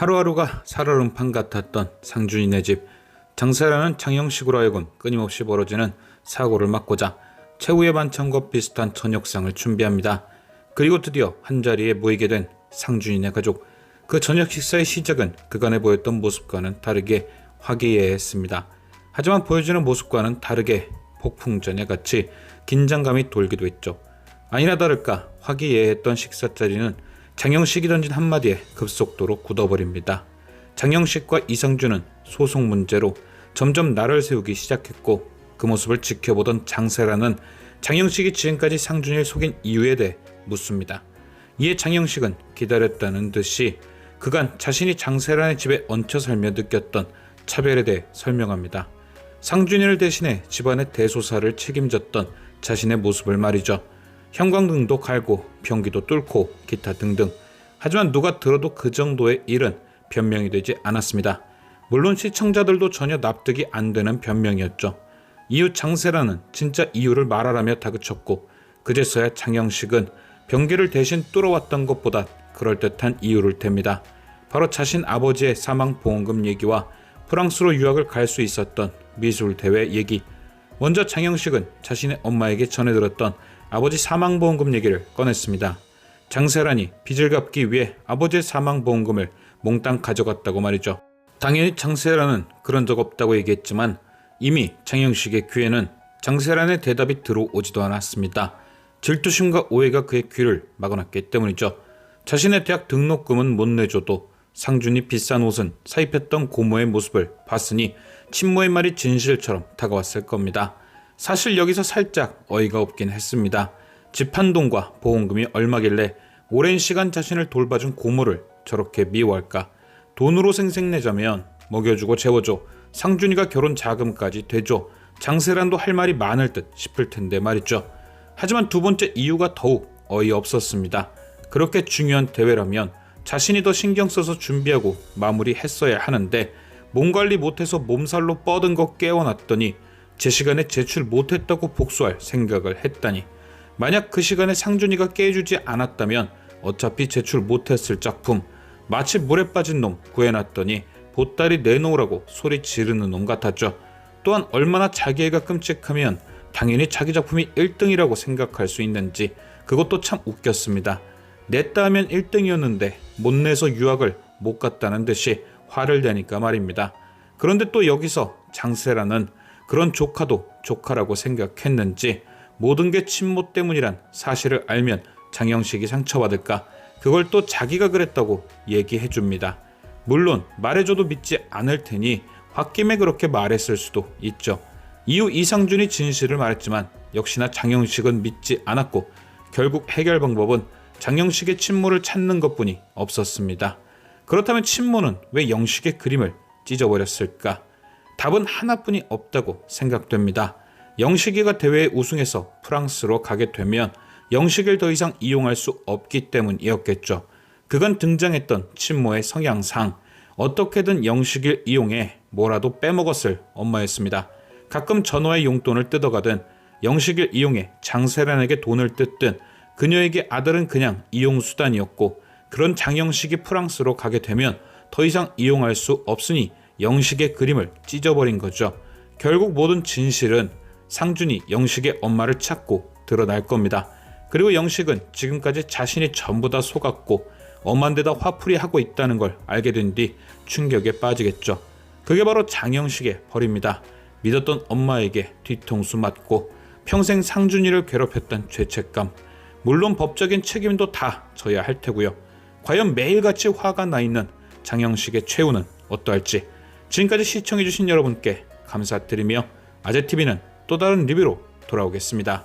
하루하루가 살얼음판 같았던 상준이네 집. 장세라는 장영식으로 하여금 끊임없이 벌어지는 사고를 막고자 최후의 반찬과 비슷한 저녁상을 준비합니다. 그리고 드디어 한자리에 모이게 된 상준이네 가족. 그 저녁 식사의 시작은 그간에 보였던 모습과는 다르게 화기애애했습니다. 하지만 보여지는 모습과는 다르게 폭풍전야 같이 긴장감이 돌기도 했죠. 아니나 다를까 화기애애했던 식사 자리는 장영식이 던진 한마디에 급속도로 굳어버립니다. 장영식과 이상준은 소송 문제로 점점 날을 세우기 시작했고, 그 모습을 지켜보던 장세라는 장영식이 지금까지 상준이를 속인 이유에 대해 묻습니다. 이에 장영식은 기다렸다는 듯이 그간 자신이 장세란의 집에 얹혀 살며 느꼈던 차별에 대해 설명합니다. 상준이를 대신해 집안의 대소사를 책임졌던 자신의 모습을 말이죠. 형광등도 갈고 변기도 뚫고 기타 등등. 하지만 누가 들어도 그 정도의 일은 변명이 되지 않았습니다. 물론 시청자들도 전혀 납득이 안 되는 변명이었죠. 이후 장세라는 진짜 이유를 말하라며 다그쳤고, 그제서야 장영식은 변기를 대신 뚫어왔던 것보다 그럴듯한 이유를 댑니다. 바로 자신 아버지의 사망보험금 얘기와 프랑스로 유학을 갈 수 있었던 미술대회 얘기. 먼저 장영식은 자신의 엄마에게 전해들었던 아버지 사망보험금 얘기를 꺼냈습니다. 장세란이 빚을 갚기 위해 아버지의 사망보험금을 몽땅 가져갔다고 말이죠. 당연히 장세란은 그런 적 없다고 얘기했지만 이미 장영식의 귀에는 장세란의 대답이 들어오지도 않았습니다. 질투심과 오해가 그의 귀를 막아놨기 때문이죠. 자신의 대학 등록금은 못 내줘도 상준이 비싼 옷은 사입했던 고모의 모습을 봤으니 친모의 말이 진실처럼 다가왔을 겁니다. 사실 여기서 살짝 어이가 없긴 했습니다. 집 한 동과 보험금이 얼마길래 오랜 시간 자신을 돌봐준 고모를 저렇게 미워할까. 돈으로 생색내자면 먹여주고 재워줘, 상준이가 결혼 자금까지 대줘, 장세란도 할 말이 많을 듯 싶을 텐데 말이죠. 하지만 두 번째 이유가 더욱 어이없었습니다. 그렇게 중요한 대회라면 자신이 더 신경 써서 준비하고 마무리했어야 하는데 몸 관리 못해서 몸살로 뻗은 거 깨워놨더니 제 시간에 제출 못했다고 복수할 생각을 했다니. 만약 그 시간에 상준이가 깨주지 않았다면 어차피 제출 못했을 작품, 마치 물에 빠진 놈 구해놨더니 보따리 내놓으라고 소리 지르는 놈 같았죠. 또한 얼마나 자기애가 끔찍하면 당연히 자기 작품이 1등이라고 생각할 수 있는지 그것도 참 웃겼습니다. 냈다 하면 1등이었는데 못 내서 유학을 못 갔다는 듯이 화를 내니까 말입니다. 그런데 또 여기서 장세라는 그런 조카도 조카라고 생각했는지 모든 게 친모 때문이란 사실을 알면 장영식이 상처받을까, 그걸 또 자기가 그랬다고 얘기해줍니다. 물론 말해줘도 믿지 않을 테니 홧김에 그렇게 말했을 수도 있죠. 이후 이상준이 진실을 말했지만 역시나 장영식은 믿지 않았고, 결국 해결 방법은 장영식의 친모를 찾는 것뿐이 없었습니다. 그렇다면 친모는 왜 영식의 그림을 찢어버렸을까? 답은 하나뿐이 없다고 생각됩니다. 영식이가 대회에 우승해서 프랑스로 가게 되면 영식을 더 이상 이용할 수 없기 때문이었겠죠. 그간 등장했던 친모의 성향상 어떻게든 영식을 이용해 뭐라도 빼먹었을 엄마였습니다. 가끔 전화의 용돈을 뜯어가든 영식을 이용해 장세란에게 돈을 뜯든 그녀에게 아들은 그냥 이용수단이었고, 그런 장영식이 프랑스로 가게 되면 더 이상 이용할 수 없으니 영식의 그림을 찢어버린 거죠. 결국 모든 진실은 상준이 영식의 엄마를 찾고 드러날 겁니다. 그리고 영식은 지금까지 자신이 전부 다 속았고 엄한데다 화풀이 하고 있다는 걸 알게 된 뒤 충격에 빠지겠죠. 그게 바로 장영식의 벌입니다. 믿었던 엄마에게 뒤통수 맞고 평생 상준이를 괴롭혔던 죄책감, 물론 법적인 책임도 다 져야 할 테고요. 과연 매일같이 화가 나 있는 장영식의 최후는 어떠할지. 지금까지 시청해주신 여러분께 감사드리며 아재TV는 또 다른 리뷰로 돌아오겠습니다.